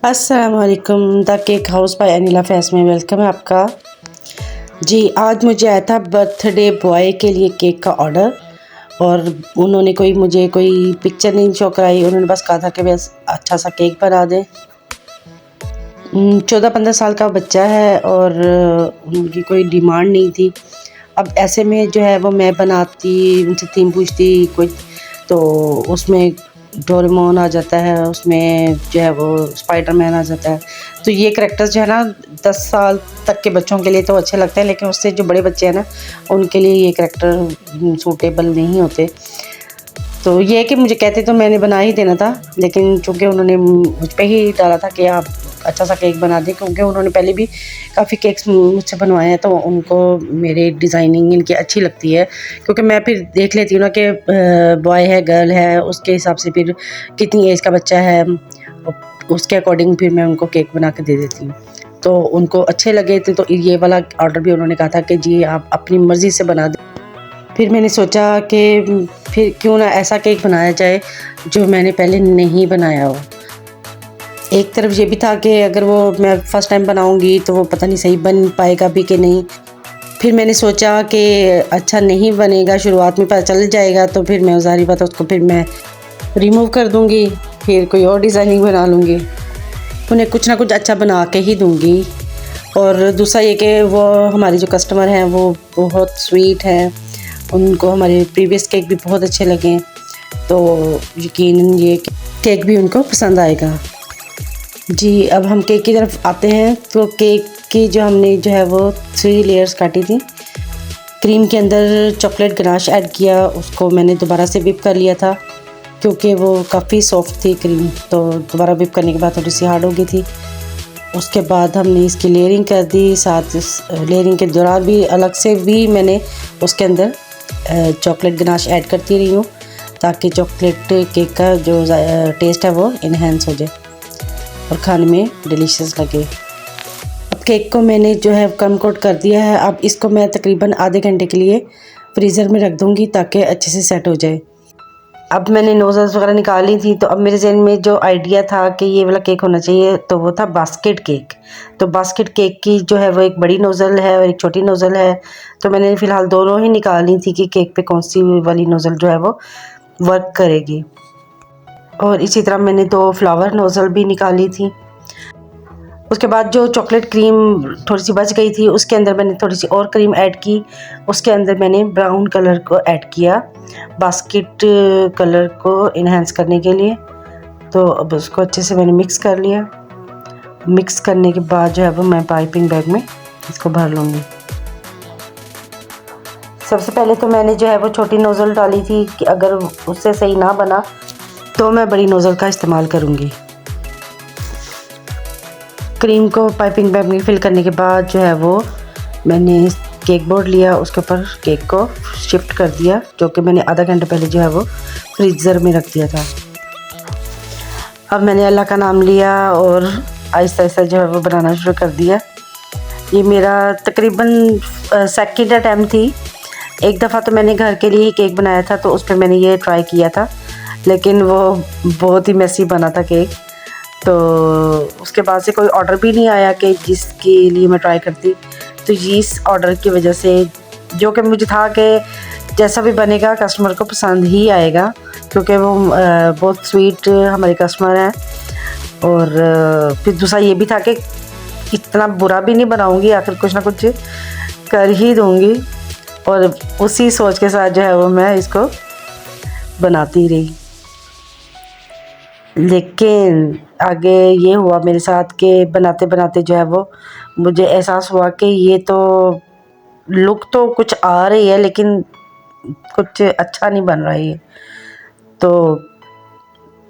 अस्सलाम वालेकुम। The cake house by Anila Faiz में वेलकम है आपका। जी, आज मुझे आया था बर्थडे बॉय के लिए केक का ऑर्डर और उन्होंने मुझे कोई पिक्चर नहीं शो कराई। उन्होंने बस कहा था कि बस अच्छा सा केक बना दें। 14-15 साल का बच्चा है और उनकी कोई डिमांड नहीं थी। अब ऐसे में जो है वो मैं बनाती, उनसे थीम पूछती कोई, तो उसमें डोरेमोन आ जाता है, उसमें जो है वो स्पाइडरमैन आ जाता है। तो ये करैक्टर्स जो है ना 10 साल तक के बच्चों के लिए तो अच्छे लगते हैं, लेकिन उससे जो बड़े बच्चे हैं ना उनके लिए ये करैक्टर सूटेबल नहीं होते। तो ये है कि मुझे कहते तो मैंने बना ही देना था, लेकिन चूँकि उन्होंने मुझ पे ही डाला था कि आप अच्छा सा केक बना दें, क्योंकि उन्होंने पहले भी काफ़ी केक्स मुझसे बनवाए हैं, तो उनको मेरी डिज़ाइनिंग इनकी अच्छी लगती है। क्योंकि मैं फिर देख लेती हूँ ना कि बॉय है गर्ल है, उसके हिसाब से फिर कितनी एज का बच्चा है, उसके अकॉर्डिंग फिर मैं उनको केक बना के दे देती हूँ। तो उनको अच्छे लगे थे, तो ये वाला ऑर्डर भी उन्होंने कहा था कि जी आप अपनी मर्ज़ी से बना दें। फिर मैंने सोचा कि फिर क्यों ना ऐसा केक बनाया जाए जो मैंने पहले नहीं बनाया हो। एक तरफ ये भी था कि अगर वो मैं फ़र्स्ट टाइम बनाऊंगी तो वो पता नहीं सही बन पाएगा भी कि नहीं। फिर मैंने सोचा कि अच्छा नहीं बनेगा, शुरुआत में पता चल जाएगा तो फिर मैं ज़ाहिर बात है उसको फिर मैं रिमूव कर दूंगी, फिर कोई और डिज़ाइनिंग बना लूँगी, उन्हें कुछ ना कुछ अच्छा बना के ही दूँगी। और दूसरा ये कि वो हमारी जो कस्टमर हैं वो बहुत स्वीट हैं, उनको हमारे प्रीवियस केक भी बहुत अच्छे लगे, तो यकीनन ये केक भी उनको पसंद आएगा। जी, अब हम केक की तरफ आते हैं। तो केक की जो हमने जो है वो 3 लेयर्स काटी थी। क्रीम के अंदर चॉकलेट गनाश ऐड किया, उसको मैंने दोबारा से व्हिप कर लिया था क्योंकि वो काफ़ी सॉफ्ट थी क्रीम, तो दोबारा व्हिप करने के बाद थोड़ी सी हार्ड हो गई थी। उसके बाद हमने इसकी लेयरिंग कर दी, साथ इस लेयरिंग के दौरान भी अलग से भी मैंने उसके अंदर चॉकलेट गनाश ऐड करती रही हूँ ताकि चॉकलेट केक का जो टेस्ट है वो इन्हेंस हो जाए और खाने में डिलीशियस लगे। अब केक को मैंने जो है कम कोट कर दिया है। अब इसको मैं तकरीबन आधे घंटे के लिए फ्रीज़र में रख दूँगी ताकि अच्छे से सेट हो जाए। अब मैंने नोज़ल्स वगैरह निकाली थी, तो अब मेरे ज़हन में जो आइडिया था कि ये वाला केक होना चाहिए, तो वो था बास्केट केक। तो बास्केट केक की जो है वो एक बड़ी नोज़ल है और एक छोटी नोज़ल है, तो मैंने फ़िलहाल दोनों ही निकाली थी कि केक पे कौन सी वाली नोज़ल जो है वो वर्क करेगी। और इसी तरह मैंने 2 फ्लावर नोज़ल भी निकाली थी। उसके बाद जो चॉकलेट क्रीम थोड़ी सी बच गई थी उसके अंदर मैंने थोड़ी सी और क्रीम ऐड की, उसके अंदर मैंने ब्राउन कलर को ऐड किया बास्केट कलर को इन्हेंस करने के लिए। तो अब उसको अच्छे से मैंने मिक्स कर लिया। मिक्स करने के बाद जो है वो मैं पाइपिंग बैग में इसको भर लूँगी। सबसे पहले तो मैंने जो है वो छोटी नोज़ल डाली थी कि अगर उससे सही ना बना तो मैं बड़ी नोज़ल का इस्तेमाल करूँगी। क्रीम को पाइपिंग बैग में फिल करने के बाद जो है वो मैंने केक बोर्ड लिया, उसके ऊपर केक को शिफ्ट कर दिया, जो कि मैंने आधा घंटे पहले जो है वो फ्रीज़र में रख दिया था। अब मैंने अल्लाह का नाम लिया और आहिस्ता आहिस्ता जो है वो बनाना शुरू कर दिया। ये मेरा तकरीबन सेकंड अटैम्प्ट थी। एक दफ़ा तो मैंने घर के लिए ही केक बनाया था, तो उस पर मैंने ये ट्राई किया था, लेकिन वो बहुत ही मेसी बना था केक। तो उसके बाद से कोई ऑर्डर भी नहीं आया कि जिसके लिए मैं ट्राई करती। तो इस ऑर्डर की वजह से जो कि मुझे था कि जैसा भी बनेगा कस्टमर को पसंद ही आएगा, क्योंकि वो बहुत स्वीट हमारे कस्टमर हैं। और फिर दूसरा ये भी था कि इतना बुरा भी नहीं बनाऊंगी, आखिर कुछ ना कुछ कर ही दूंगी। और उसी सोच के साथ जो है वो मैं इसको बनाती रही। लेकिन आगे ये हुआ मेरे साथ कि बनाते बनाते जो है वो मुझे एहसास हुआ कि ये तो लुक तो कुछ आ रही है लेकिन कुछ अच्छा नहीं बन रहा है ये। तो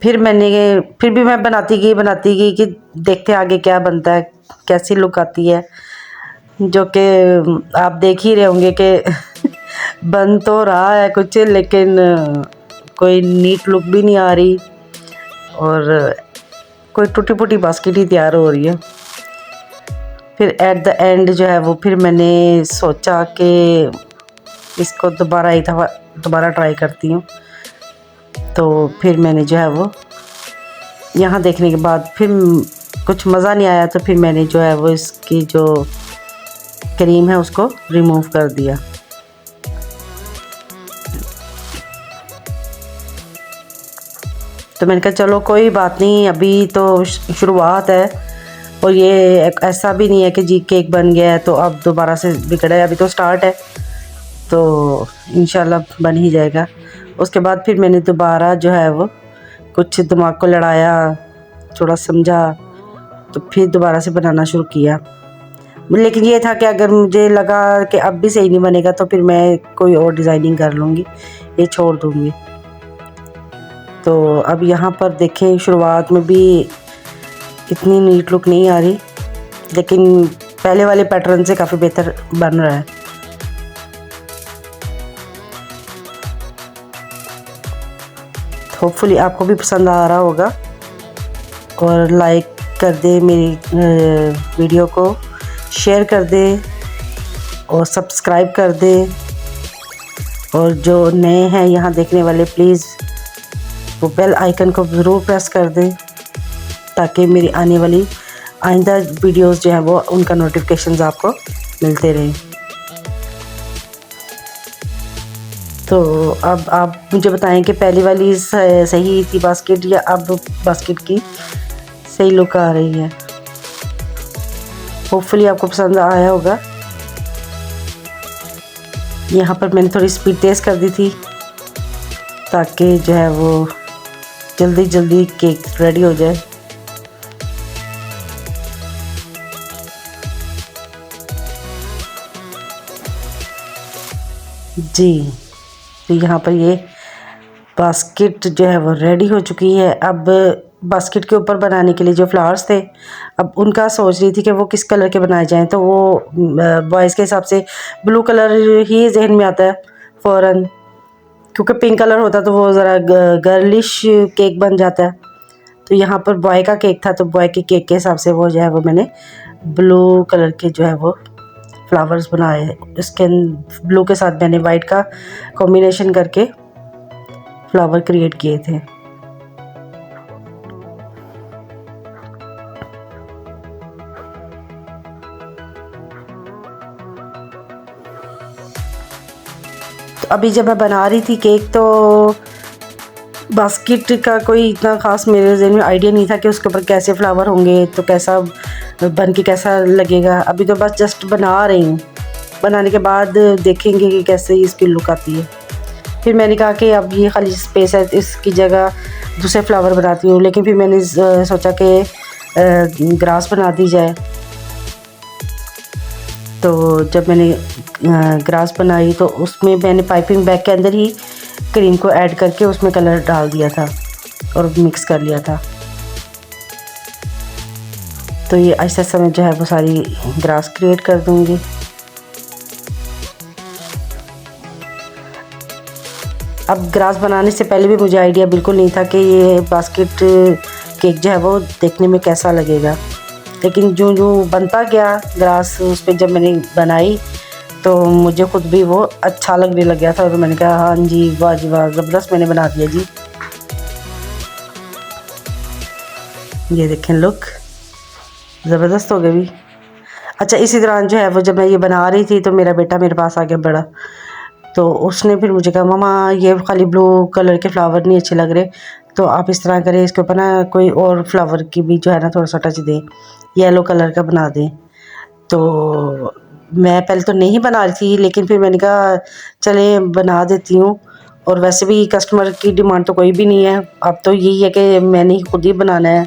फिर भी मैं बनाती गई कि देखते आगे क्या बनता है, कैसी लुक आती है, जो कि आप देख ही रहे होंगे कि बन तो रहा है कुछ, लेकिन कोई नीट लुक भी नहीं आ रही और कोई टूटी फूटी बास्केट ही तैयार हो रही है। फिर एट द एंड जो है वो फिर मैंने सोचा कि इसको दोबारा ट्राई करती हूँ। तो फिर मैंने जो है वो यहाँ देखने के बाद फिर कुछ मज़ा नहीं आया, तो फिर मैंने जो है वो इसकी जो क्रीम है उसको रिमूव कर दिया। तो मैंने कहा चलो कोई बात नहीं, अभी तो शुरुआत है, और ये ऐसा भी नहीं है कि जी केक बन गया है तो अब दोबारा से बिगड़ा है, अभी तो स्टार्ट है, तो इंशाल्लाह बन ही जाएगा। उसके बाद फिर मैंने दोबारा जो है वो कुछ दिमाग को लड़ाया, थोड़ा समझा, तो फिर दोबारा से बनाना शुरू किया। लेकिन ये था कि अगर मुझे लगा कि अब भी सही नहीं बनेगा तो फिर मैं कोई और डिज़ाइनिंग कर लूँगी, ये छोड़ दूँगी। तो अब यहाँ पर देखें, शुरुआत में भी इतनी नीट लुक नहीं आ रही, लेकिन पहले वाले पैटर्न से काफ़ी बेहतर बन रहा है। होपफुली आपको भी पसंद आ रहा होगा, और लाइक कर दे मेरी वीडियो को, शेयर कर दे और सब्सक्राइब कर दे, और जो नए हैं यहाँ देखने वाले प्लीज़ वो बेल आइकन को ज़रूर प्रेस कर दें, ताकि मेरी आने वाली आइंदा वीडियोस जो हैं वो उनका नोटिफिकेशंस आपको मिलते रहें। तो अब आप मुझे बताएं कि पहली वाली सही थी बास्केट, या अब बास्केट की सही लुक आ रही है। होपफुली आपको पसंद आया होगा। यहाँ पर मैंने थोड़ी स्पीड तेज़ कर दी थी ताकि जो है वो जल्दी जल्दी केक रेडी हो जाए। जी, तो यहाँ पर ये बास्केट जो है वो रेडी हो चुकी है। अब बास्केट के ऊपर बनाने के लिए जो फ्लावर्स थे, अब उनका सोच रही थी कि वो किस कलर के बनाए जाएं, तो वो बॉयज़ के हिसाब से ब्लू कलर ही जहन में आता है फ़ौरन, क्योंकि पिंक कलर होता तो वो ज़रा गर्लिश केक बन जाता है। तो यहाँ पर बॉय का केक था, तो बॉय के केक के हिसाब से वो जो है वो मैंने ब्लू कलर के जो है वो फ्लावर्स बनाए। इसके ब्लू के साथ मैंने वाइट का कॉम्बिनेशन करके फ्लावर क्रिएट किए थे। तो अभी जब मैं बना रही थी केक, तो बास्केट का कोई इतना ख़ास मेरे ज़हन में आइडिया नहीं था कि उसके ऊपर कैसे फ्लावर होंगे, तो कैसा बन के कैसा लगेगा। अभी तो बस जस्ट बना रही हूँ, बनाने के बाद देखेंगे कि कैसे इसकी लुक आती है। फिर मैंने कहा कि अब ये खाली स्पेस है, इसकी जगह दूसरे फ्लावर बनाती हूँ, लेकिन फिर मैंने सोचा कि ग्रास बना दी जाए। तो जब मैंने ग्रास बनाई तो उसमें मैंने पाइपिंग बैग के अंदर ही क्रीम को ऐड करके उसमें कलर डाल दिया था और मिक्स कर लिया था। तो ये ऐसा समय जो है वो सारी ग्रास क्रिएट कर दूँगी। अब ग्रास बनाने से पहले भी मुझे आइडिया बिल्कुल नहीं था कि ये बास्केट केक जो है वो देखने में कैसा लगेगा, लेकिन जो जो बनता गया ग्रास उस पर जब मैंने बनाई तो मुझे ख़ुद भी वो अच्छा लगने लग गया था, और मैंने कहा हाँ जी वाह जी वाह, ज़बरदस्त मैंने बना दिया जी। ये देखें लुक ज़बरदस्त हो गई भी। अच्छा, इसी दौरान जो है वो जब मैं ये बना रही थी तो मेरा बेटा मेरे पास आ गया बड़ा, तो उसने फिर मुझे कहा मम्मा ये खाली ब्लू कलर के फ्लावर नहीं अच्छे लग रहे, तो आप इस तरह करें, इसके ऊपर ना कोई और फ्लावर की भी जो है ना थोड़ा सा टच दें, येलो कलर का बना दें। तो मैं पहले तो नहीं बना रही थी, लेकिन फिर मैंने कहा चले बना देती हूँ, और वैसे भी कस्टमर की डिमांड तो कोई भी नहीं है, अब तो यही है कि मैंने ही खुद ही बनाना है।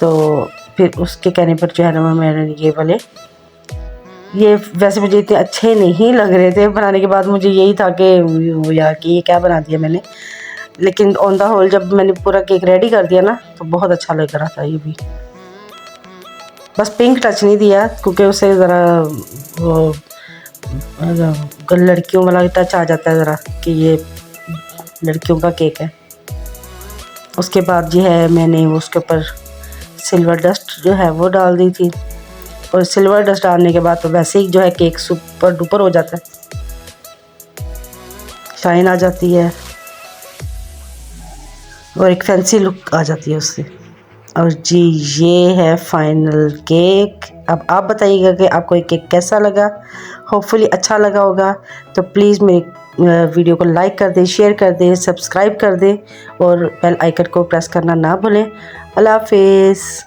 तो फिर उसके कहने पर जो है ना मैंने ये वाले, ये वैसे मुझे इतने अच्छे नहीं लग रहे थे बनाने के बाद, मुझे यही था कि यार कि ये क्या बना दिया मैंने, लेकिन ऑन द होल जब मैंने पूरा केक रेडी कर दिया ना तो बहुत अच्छा लग रहा था। ये भी बस पिंक टच नहीं दिया, क्योंकि उसे ज़रा वो लड़कियों वाला टच आ जाता है ज़रा कि ये लड़कियों का केक है। उसके बाद जो है मैंने उसके ऊपर सिल्वर डस्ट जो है वो डाल दी थी, और सिल्वर डस्ट डालने के बाद तो वैसे ही जो है केक सुपर डुपर हो जाता है, शाइन आ जाती है और एक फैंसी लुक आ जाती है उससे। और जी ये है फाइनल केक। अब आप बताइएगा कि आपको ये केक कैसा लगा। होपफुली अच्छा लगा होगा। तो प्लीज़ मेरे वीडियो को लाइक कर दें, शेयर कर दें, सब्सक्राइब कर दें और बेल आइकन को प्रेस करना ना भूलें। अल्लाह हाफिज़।